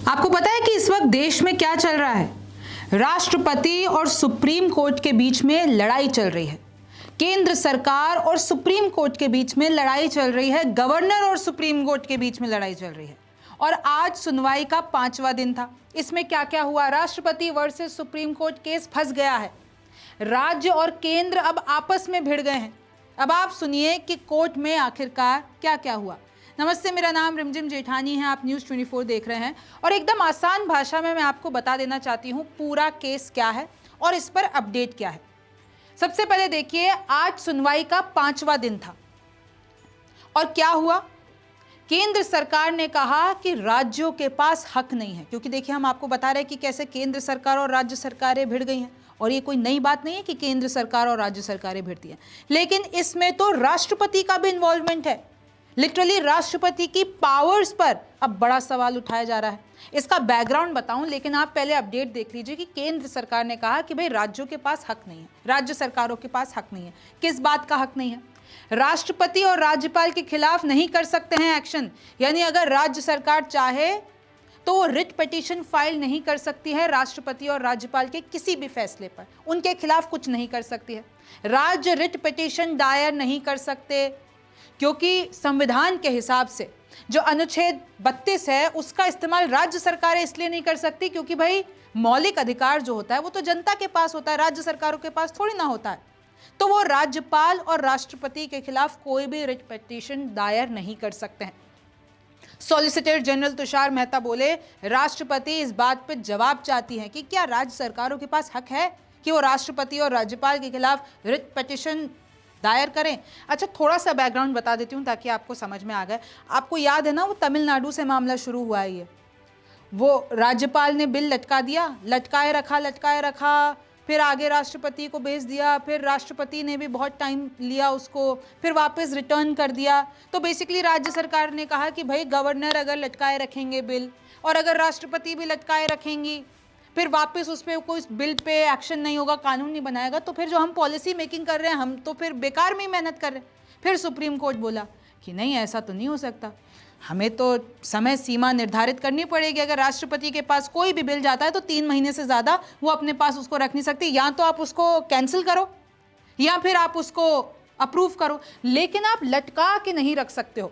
आपको पता है कि इस वक्त देश में क्या चल रहा है? राष्ट्रपति और सुप्रीम कोर्ट के बीच में लड़ाई चल रही है। केंद्र सरकार और सुप्रीम कोर्ट के बीच में लड़ाई चल रही है। गवर्नर और सुप्रीम कोर्ट के बीच में लड़ाई चल रही है। और आज सुनवाई का 5वां दिन था। इसमें क्या क्या हुआ? राष्ट्रपति वर्सेस सुप्रीम कोर्ट केस फंस गया है। राज्य और केंद्र अब आपस में भिड़ गए हैं। अब आप सुनिए कि कोर्ट में आखिरकार क्या क्या हुआ। नमस्ते, मेरा नाम रिमझिम जेठानी है। आप न्यूज़ 24 देख रहे हैं और एकदम आसान भाषा में मैं आपको बता देना चाहती हूँ पूरा केस क्या है और इस पर अपडेट क्या है। सबसे पहले देखिए, आज सुनवाई का 5वां दिन था और क्या हुआ? केंद्र सरकार ने कहा कि राज्यों के पास हक नहीं है, क्योंकि देखिए हम आपको बता रहे हैं कि कैसे केंद्र सरकार और राज्य सरकारें भिड़ गई हैं। और ये कोई नई बात नहीं है कि केंद्र सरकार और राज्य सरकारें भिड़ती हैं, लेकिन इसमें तो राष्ट्रपति का भी इन्वॉल्वमेंट है। लिटरली राष्ट्रपति की पावर्स पर अब बड़ा सवाल उठाया जा रहा है। इसका बैकग्राउंड बताऊं, लेकिन आप पहले अपडेट देख लीजिए कि केंद्र सरकार ने कहा कि भाई राज्यों के पास हक नहीं है, राज्य सरकारों के पास हक नहीं है। किस बात का हक नहीं है? राष्ट्रपति और राज्यपाल के खिलाफ नहीं कर सकते हैं एक्शन, यानी अगर राज्य सरकार चाहे तो वो रिट पिटीशन फाइल नहीं कर सकती है राष्ट्रपति और राज्यपाल के किसी भी फैसले पर, उनके खिलाफ कुछ नहीं कर सकती है। राज्य रिट पिटीशन दायर नहीं कर सकते, क्योंकि संविधान के हिसाब से जो अनुच्छेद 32 है उसका इस्तेमाल राज्य सरकारें इसलिए नहीं कर सकती क्योंकि भाई मौलिक अधिकार जो होता है वो तो जनता के पास होता है, राज्य सरकारों के पास थोड़ी ना होता है। तो वो राज्यपाल और राष्ट्रपति के खिलाफ कोई भी रिट पिटीशन दायर नहीं कर सकते हैं। सॉलिसिटर जनरल तुषार मेहता बोले, राष्ट्रपति इस बात पर जवाब चाहती है कि क्या राज्य सरकारों के पास हक है कि वो राष्ट्रपति और राज्यपाल के खिलाफ रिट पिटीशन दायर करें। अच्छा, थोड़ा सा बैकग्राउंड बता देती हूँ ताकि आपको समझ में आ गए। आपको याद है ना, वो तमिलनाडु से मामला शुरू हुआ है। ये वो राज्यपाल ने बिल लटका दिया, लटकाए रखा, फिर आगे राष्ट्रपति को भेज दिया, फिर राष्ट्रपति ने भी बहुत टाइम लिया उसको, फिर वापस रिटर्न कर दिया। तो बेसिकली राज्य सरकार ने कहा कि भाई गवर्नर अगर लटकाए रखेंगे बिल और अगर राष्ट्रपति भी लटकाए रखेंगी, फिर वापस उस पर कोई बिल पे एक्शन नहीं होगा, कानून नहीं बनाएगा, तो फिर जो हम पॉलिसी मेकिंग कर रहे हैं हम तो फिर बेकार में मेहनत कर रहे हैं। फिर सुप्रीम कोर्ट बोला कि नहीं, ऐसा तो नहीं हो सकता, हमें तो समय सीमा निर्धारित करनी पड़ेगी। अगर राष्ट्रपति के पास कोई भी बिल जाता है तो 3 महीने से ज़्यादा वो अपने पास उसको रख नहीं सकती। या तो आप उसको कैंसिल करो या फिर आप उसको अप्रूव करो, लेकिन आप लटका के नहीं रख सकते हो।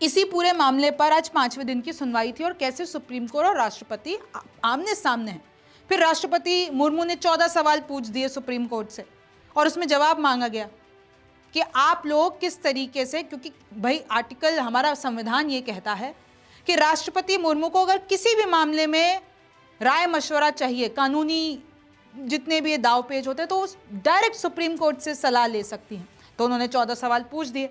इसी पूरे मामले पर आज 5वें दिन की सुनवाई थी और कैसे सुप्रीम कोर्ट और राष्ट्रपति आमने सामने हैं। फिर राष्ट्रपति मुर्मू ने 14 सवाल पूछ दिए सुप्रीम कोर्ट से और उसमें जवाब मांगा गया कि आप लोग किस तरीके से, क्योंकि भाई आर्टिकल हमारा संविधान ये कहता है कि राष्ट्रपति मुर्मू को अगर किसी भी मामले में राय मशवरा चाहिए, कानूनी जितने भी ये दाव पेच होते हैं, तो डायरेक्ट सुप्रीम कोर्ट से सलाह ले सकती हैं। तो उन्होंने 14 सवाल पूछ दिए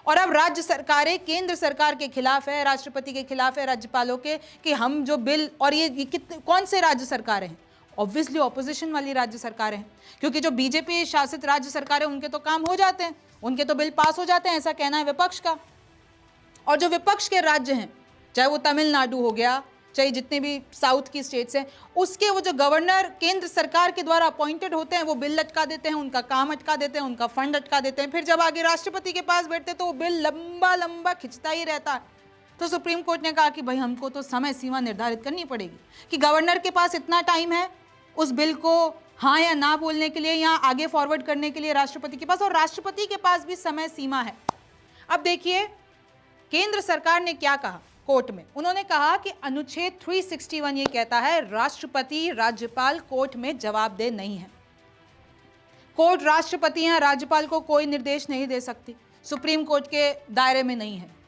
और अब राज्य सरकारें केंद्र सरकार के खिलाफ है, राष्ट्रपति के खिलाफ है, राज्यपालों के, कि हम जो बिल, और ये कौन से राज्य सरकारें हैं? ऑब्वियसली ऑपोजिशन वाली राज्य सरकारें हैं, क्योंकि जो बीजेपी शासित राज्य सरकारें उनके तो काम हो जाते हैं, उनके तो बिल पास हो जाते हैं, ऐसा कहना है विपक्ष का। और जो विपक्ष के राज्य हैं, चाहे वो तमिलनाडु हो गया, चाहे जितने भी साउथ की स्टेट्स हैं, उसके वो जो गवर्नर केंद्र सरकार के द्वारा अपॉइंटेड होते हैं वो बिल अटका देते हैं, उनका काम अटका देते हैं, उनका फंड अटका देते हैं। फिर जब आगे राष्ट्रपति के पास बैठते तो वो बिल लंबा लंबा खिंचता ही रहता है। तो सुप्रीम कोर्ट ने कहा कि भाई हमको तो समय सीमा निर्धारित करनी पड़ेगी कि गवर्नर के पास इतना टाइम है उस बिल को हाँ या ना बोलने के लिए या आगे फॉरवर्ड करने के लिए राष्ट्रपति के पास, और राष्ट्रपति के पास भी समय सीमा है। अब देखिए केंद्र सरकार ने क्या कहा कोर्ट में। उन्होंने कहा कि अनुच्छेद 361 ये कहता है राष्ट्रपति राज्यपाल कोर्ट में जवाबदेह नहीं है। कोर्ट राष्ट्रपति या राज्यपाल को कोई निर्देश नहीं दे सकती, सुप्रीम कोर्ट के दायरे में नहीं है।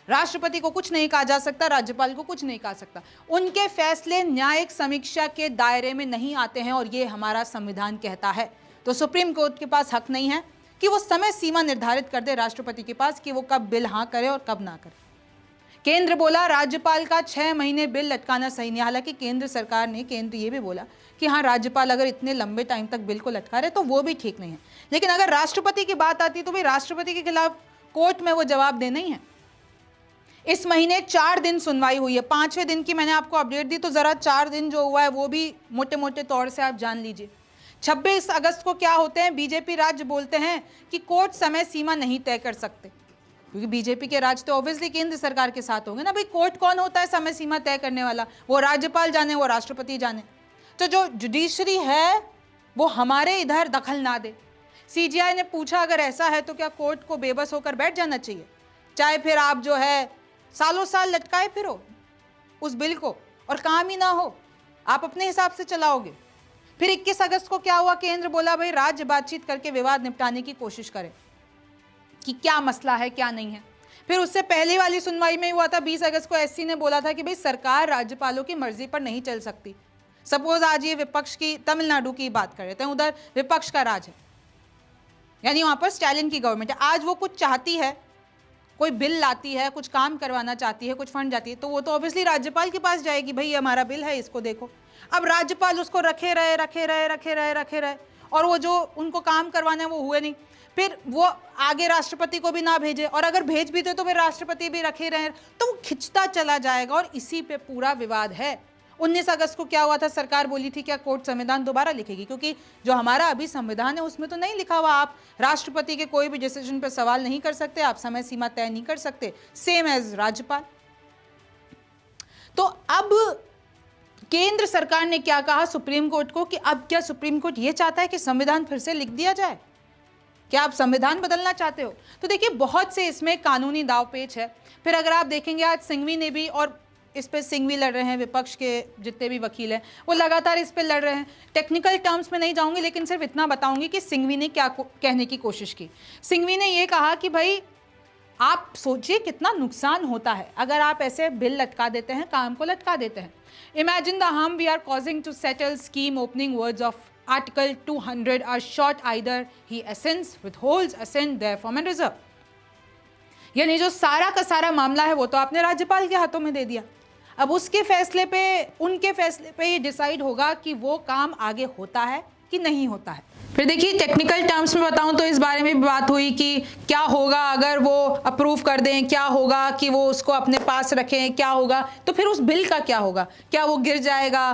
राष्ट्रपति को कुछ नहीं कहा जा सकता, राज्यपाल को कुछ नहीं कहा सकता, उनके फैसले न्यायिक समीक्षा के दायरे में नहीं आते हैं और ये हमारा संविधान कहता है। तो सुप्रीम कोर्ट के पास हक नहीं है कि वो समय सीमा निर्धारित कर दे राष्ट्रपति के पास कि वो कब बिल हाँ करे और कब ना करे। केंद्र बोला राज्यपाल का 6 महीने बिल लटकाना सही नहीं। हालांकि केंद्र ये भी बोला कि हाँ, राज्यपाल अगर इतने लंबे टाइम तक बिल को लटका रहे तो वो भी ठीक नहीं है। लेकिन अगर राष्ट्रपति की बात आती तो भाई राष्ट्रपति के खिलाफ कोर्ट में वो जवाब देना ही है। इस महीने 4 दिन सुनवाई हुई है। 5वें दिन की मैंने आपको अपडेट दी, तो जरा 4 दिन जो हुआ है वो भी मोटे मोटे तौर से आप जान लीजिए। 26 अगस्त को क्या होते हैं, बीजेपी राज्य बोलते हैं कि कोर्ट समय सीमा नहीं तय कर सकते। क्योंकि बीजेपी के राज तो ऑब्वियसली केंद्र सरकार के साथ होंगे ना भाई। कोर्ट कौन होता है समय सीमा तय करने वाला? वो राज्यपाल जाने, वो राष्ट्रपति जाने। तो जो जुडिशरी है वो हमारे इधर दखल ना दे। सीजीआई ने पूछा अगर ऐसा है तो क्या कोर्ट को बेबस होकर बैठ जाना चाहिए? चाहे फिर आप जो है सालों साल लटकाए फिरो उस बिल को और काम ही ना हो, आप अपने हिसाब से चलाओगे। फिर 21 अगस्त को क्या हुआ? केंद्र बोला भाई राज्य बातचीत करके विवाद निपटाने की कोशिश करें कि क्या मसला है क्या नहीं है। फिर उससे पहले वाली सुनवाई में हुआ था 20 अगस्त को एससी ने बोला था कि भाई सरकार राज्यपालों की मर्जी पर नहीं चल सकती। सपोज आज ये विपक्ष की तमिलनाडु की बात कर रहे थे, उधर विपक्ष का राज है, यानी वहां पर स्टालिन की गवर्नमेंट है। आज वो कुछ चाहती है, कोई बिल लाती है, कुछ काम करवाना चाहती है, कुछ फंड जाती है, तो वो तो ऑब्वियसली राज्यपाल के पास जाएगी, भाई हमारा बिल है इसको देखो। अब राज्यपाल उसको रखे रहे और वो जो उनको काम करवाना है वो हुए नहीं। फिर वो आगे राष्ट्रपति को भी ना भेजे, और अगर भेज भी दे तो फिर राष्ट्रपति भी रखे रहे, तो वो खिंचता चला जाएगा और इसी पे पूरा विवाद है। 19 अगस्त को क्या हुआ था? सरकार बोली थी क्या कोर्ट संविधान दोबारा लिखेगी, क्योंकि जो हमारा अभी संविधान है उसमें तो नहीं लिखा हुआ आप राष्ट्रपति के कोई भी डिसीजन पर सवाल नहीं कर सकते, आप समय सीमा तय नहीं कर सकते, सेम एज राज्यपाल। तो अब केंद्र सरकार ने क्या कहा सुप्रीम कोर्ट को कि अब क्या सुप्रीम कोर्ट ये चाहता है कि संविधान फिर से लिख दिया जाए? क्या आप संविधान बदलना चाहते हो? तो देखिए बहुत से इसमें कानूनी दावपेच है। फिर अगर आप देखेंगे आज सिंघवी ने भी, और इस पे सिंघवी लड़ रहे हैं, विपक्ष के जितने भी वकील हैं वो लगातार इस पे लड़ रहे हैं। टेक्निकल टर्म्स में नहीं जाऊंगी, लेकिन सिर्फ इतना बताऊंगी कि सिंघवी ने क्या कहने की कोशिश की। सिंघवी ने ये कहा कि भाई आप सोचिए कितना नुकसान होता है अगर आप ऐसे बिल लटका देते हैं, काम को लटका देते हैं। Imagine the harm we are causing to settle scheme opening words of Article 200 are short either he assents, withholds assent, therefore and reserve। यानी जो सारा का सारा मामला है वो तो आपने राज्यपाल के हाथों में दे दिया। अब उसके फैसले पे, उनके फैसले पे ये डिसाइड होगा कि वो काम आगे होता है कि नहीं होता है। फिर देखिए टेक्निकल टर्म्स में बताऊं तो इस बारे में भी बात हुई कि क्या होगा अगर वो अप्रूव कर दें, क्या होगा कि वो उसको अपने पास रखें, क्या होगा, तो फिर उस बिल का क्या होगा, क्या वो गिर जाएगा।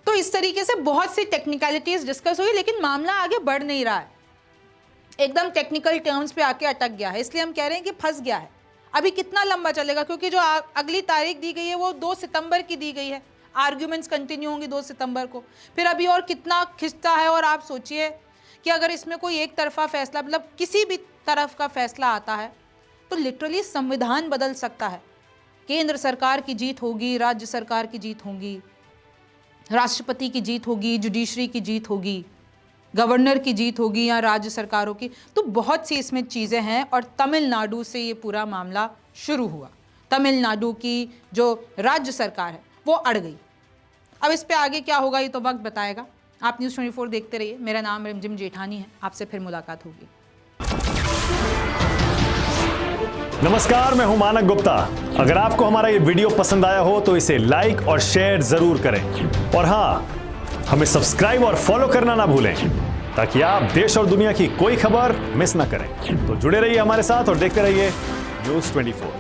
तो इस तरीके से बहुत सी टेक्निकलिटीज डिस्कस हुई, लेकिन मामला आगे बढ़ नहीं रहा है, एकदम टेक्निकल टर्म्स पे आके अटक गया है। इसलिए हम कह रहे हैं कि फंस गया है। अभी कितना लंबा चलेगा, क्योंकि जो अगली तारीख दी गई है वो 2 सितंबर की दी गई है। आर्ग्यूमेंट्स कंटिन्यू होंगी 2 सितंबर को। फिर अभी और कितना खिंचता है। और आप सोचिए कि अगर इसमें कोई एक तरफा फैसला, मतलब किसी भी तरफ का फैसला आता है तो लिटरली संविधान बदल सकता है। केंद्र सरकार की जीत होगी, राज्य सरकार की जीत होगी, राष्ट्रपति की जीत होगी, जुडिशरी की जीत होगी, गवर्नर की जीत होगी या राज्य सरकारों की। तो बहुत सी इसमें चीज़ें हैं। और तमिलनाडु से ये पूरा मामला शुरू हुआ। तमिलनाडु की जो राज्य सरकार है वो अड़ गई। अब इस पे आगे क्या होगा ये तो वक्त बताएगा। आप न्यूज़ 24 देखते रहिए। मेरा नाम रिमझिम जेठानी है। आपसे फिर मुलाकात होगी। नमस्कार, मैं हूं मानक गुप्ता। अगर आपको हमारा ये वीडियो पसंद आया हो तो इसे लाइक और शेयर जरूर करें, और हाँ, हमें सब्सक्राइब और फॉलो करना ना भूलें ताकि आप देश और दुनिया की कोई खबर मिस ना करें। तो जुड़े रहिए हमारे साथ और देखते रहिए न्यूज़ 24।